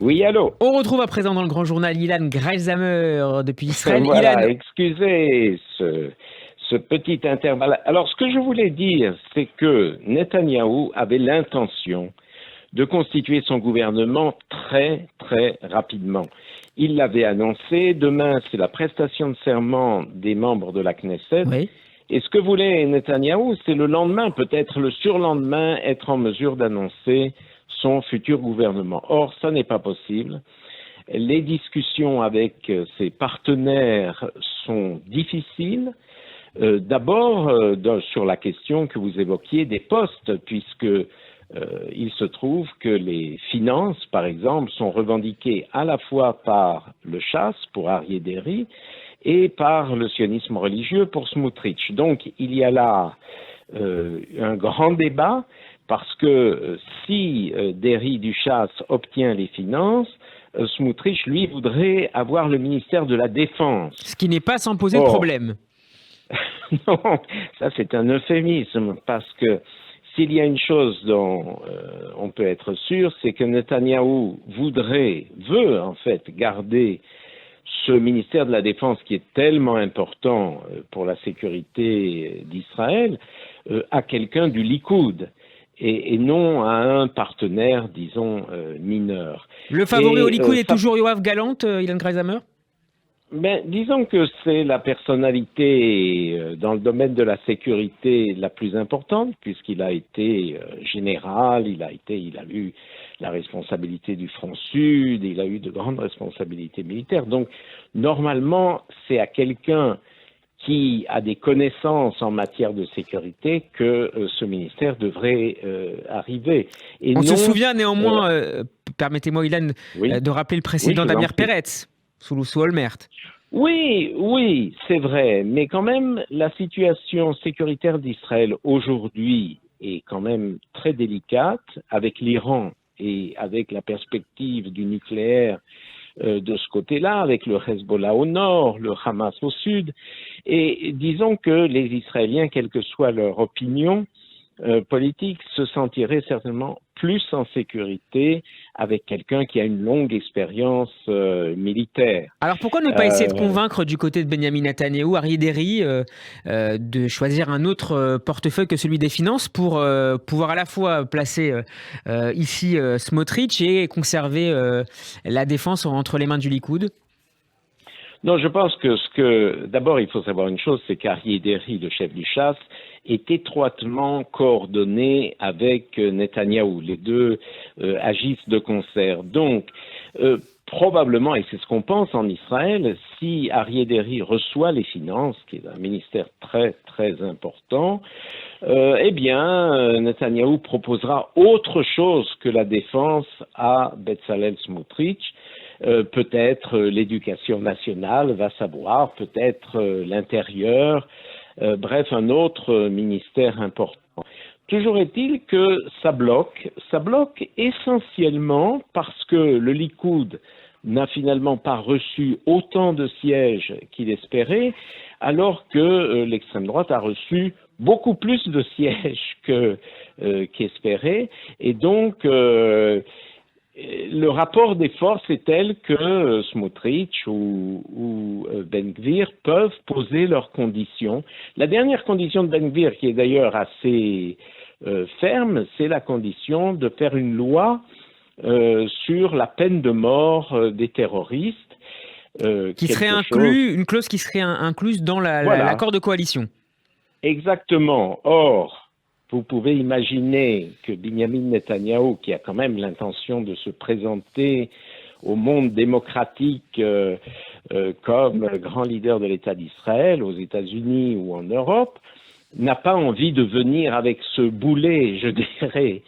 Oui, allô? On retrouve à présent dans le grand journal Ilan Graisamer depuis Israël. Voilà, Ilan, excusez ce petit intervalle. Alors, ce que je voulais dire, c'est que Netanyahou avait l'intention de constituer son gouvernement très, très rapidement. Il l'avait annoncé, demain, c'est la prestation de serment des membres de la Knesset. oui. Et ce que voulait Netanyahou, c'est le lendemain, peut-être le surlendemain, être en mesure d'annoncer son futur gouvernement. Or, ça n'est pas possible. Les discussions avec ses partenaires sont difficiles. D'abord, sur la question que vous évoquiez des postes, puisque il se trouve que les finances, par exemple, sont revendiquées à la fois par le Chasse pour Aryeh Deri et par le sionisme religieux pour Smotrich. Donc, il y a là un grand débat parce que si Deri du Chasse obtient les finances, Smotrich, lui, voudrait avoir le ministère de la Défense. Ce qui n'est pas sans poser de Or, problème. non, ça c'est un euphémisme, parce que s'il y a une chose dont on peut être sûr, c'est que Netanyahou veut en fait garder ce ministère de la Défense qui est tellement important pour la sécurité d'Israël à quelqu'un du Likoud et non à un partenaire, disons, mineur. Le favori au Et Likoud est ça toujours Yoav Gallant, Ilan Graisamer. Ben, disons que c'est la personnalité dans le domaine de la sécurité la plus importante, puisqu'il a été général, il a eu la responsabilité du Front Sud, il a eu de grandes responsabilités militaires. Donc, normalement, c'est à quelqu'un qui a des connaissances en matière de sécurité que ce ministère devrait arriver. Et On se non, souvient euh, néanmoins, permettez-moi Ilan, oui, de rappeler le oui, précédent je vous en d'Amir prie. Peretz, sous Olmert. Oui, oui, c'est vrai, mais quand même, la situation sécuritaire d'Israël aujourd'hui est quand même très délicate avec l'Iran et avec la perspective du nucléaire de ce côté-là, avec le Hezbollah au nord, le Hamas au sud. Et disons que les Israéliens, quelle que soit leur opinion politique, se sentiraient certainement plus en sécurité avec quelqu'un qui a une longue expérience militaire. Alors pourquoi ne pas essayer de Euh, convaincre du côté de Benjamin Netanyahou, Aryeh Deri, de choisir un autre portefeuille que celui des finances pour pouvoir à la fois placer ici Smotrich et conserver la défense entre les mains du Likoud? Non, je pense que d'abord, il faut savoir une chose, c'est qu'Aryeh Deri, le chef du chasse, est étroitement coordonné avec Netanyahou. Les deux agissent de concert. Donc, probablement, et c'est ce qu'on pense en Israël, si Aryeh Deri reçoit les finances, qui est un ministère très, très important, eh bien, Netanyahou proposera autre chose que la défense à Bezalel Smotrich. Peut-être l'éducation nationale, va savoir, peut-être l'intérieur, bref, un autre ministère important. Toujours est-il que ça bloque essentiellement parce que le Likoud n'a finalement pas reçu autant de sièges qu'il espérait, alors que l'extrême droite a reçu beaucoup plus de sièges qu'espéré, et donc le rapport des forces est tel que Smotrich ou Ben Gvir peuvent poser leurs conditions. La dernière condition de Ben Gvir, qui est d'ailleurs assez ferme, c'est la condition de faire une loi sur la peine de mort des terroristes. Qui serait Quelque chose. une clause qui serait incluse dans Voilà, l'accord de coalition. exactement. Or, vous pouvez imaginer que Binyamin Netanyahou, qui a quand même l'intention de se présenter au monde démocratique comme grand leader de l'État d'Israël, aux États-Unis ou en Europe, n'a pas envie de venir avec ce boulet, je dirais,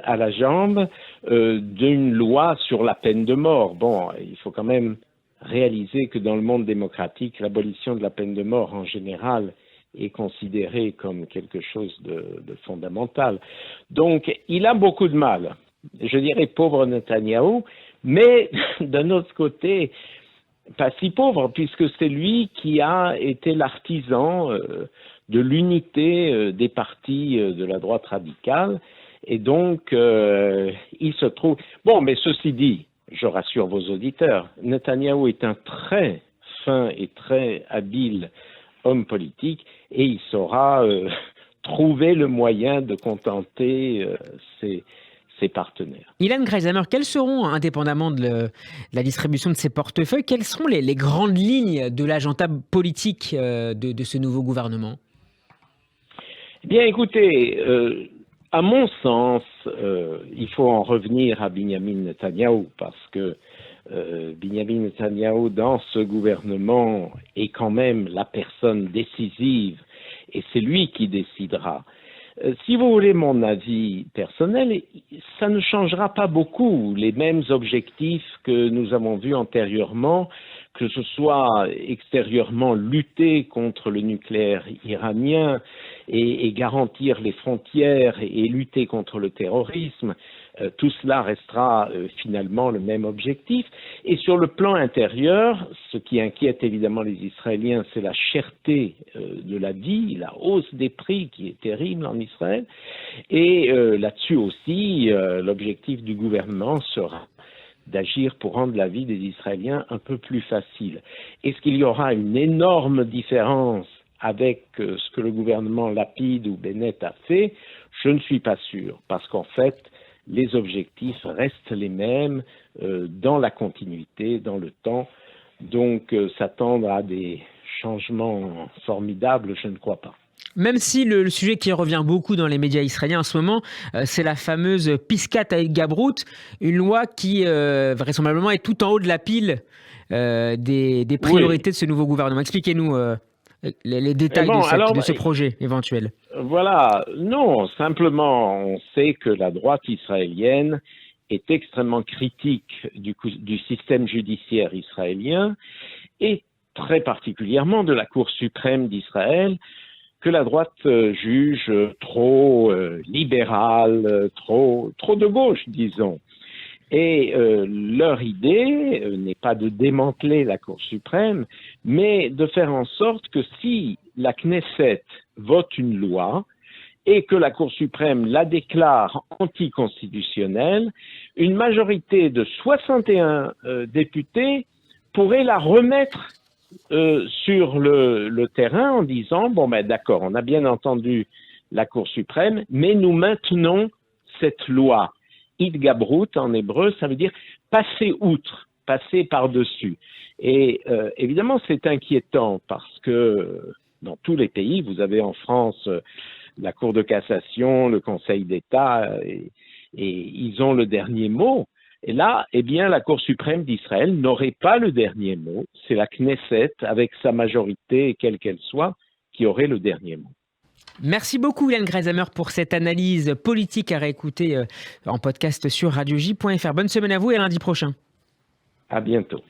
à la jambe d'une loi sur la peine de mort. Bon, il faut quand même réaliser que dans le monde démocratique, l'abolition de la peine de mort en général est considérée comme quelque chose de fondamental. Donc, il a beaucoup de mal. Je dirais pauvre Netanyahou, mais d'un autre côté, pas si pauvre, puisque c'est lui qui a été l'artisan de l'unité des partis de la droite radicale. Et donc, il se trouve... Bon, mais ceci dit, je rassure vos auditeurs, Netanyahou est un très fin et très habile homme politique et il saura trouver le moyen de contenter ses partenaires. Ilan Greysheimer, quels seront, indépendamment de la distribution de ces portefeuilles, quelles seront les grandes lignes de l'agenda politique de ce nouveau gouvernement? Eh bien, écoutez, à mon sens, il faut en revenir à Binyamin Netanyahou parce que Binyamin Netanyahou, dans ce gouvernement, est quand même la personne décisive et c'est lui qui décidera. Si vous voulez mon avis personnel, ça ne changera pas beaucoup. Les mêmes objectifs que nous avons vus antérieurement, que ce soit extérieurement lutter contre le nucléaire iranien et garantir les frontières et lutter contre le terrorisme, tout cela restera finalement le même objectif. Et sur le plan intérieur, ce qui inquiète évidemment les Israéliens, c'est la cherté de la vie, la hausse des prix qui est terrible en Israël. Et là-dessus aussi, l'objectif du gouvernement sera d'agir pour rendre la vie des Israéliens un peu plus facile. Est-ce qu'il y aura une énorme différence avec ce que le gouvernement Lapid ou Bennett a fait? Je ne suis pas sûr, parce qu'en fait, les objectifs restent les mêmes dans la continuité, dans le temps. Donc, s'attendre à des changements formidables, je ne crois pas. Même si le sujet qui revient beaucoup dans les médias israéliens en ce moment, c'est la fameuse Piskat Gabrout, une loi qui vraisemblablement est tout en haut de la pile des priorités de ce nouveau gouvernement. Expliquez-nous les détails de ce projet éventuel. Voilà, non, simplement on sait que la droite israélienne est extrêmement critique du système judiciaire israélien et très particulièrement de la Cour suprême d'Israël, que la droite juge trop libérale, trop de gauche, disons. Et leur idée n'est pas de démanteler la Cour suprême, mais de faire en sorte que si la Knesset vote une loi et que la Cour suprême la déclare anticonstitutionnelle, une majorité de 61 députés pourrait la remettre sur le terrain en disant, bon ben d'accord, on a bien entendu la Cour suprême, mais nous maintenons cette loi. Idgabrut en hébreu, ça veut dire passer outre, passer par-dessus. Et évidemment, c'est inquiétant parce que dans tous les pays, vous avez en France la Cour de cassation, le Conseil d'État, et ils ont le dernier mot. Et là, eh bien, la Cour suprême d'Israël n'aurait pas le dernier mot. C'est la Knesset, avec sa majorité, quelle qu'elle soit, qui aurait le dernier mot. Merci beaucoup, Ilan Greysheimer, pour cette analyse politique à réécouter en podcast sur radioj.fr. Bonne semaine à vous et à lundi prochain. À bientôt.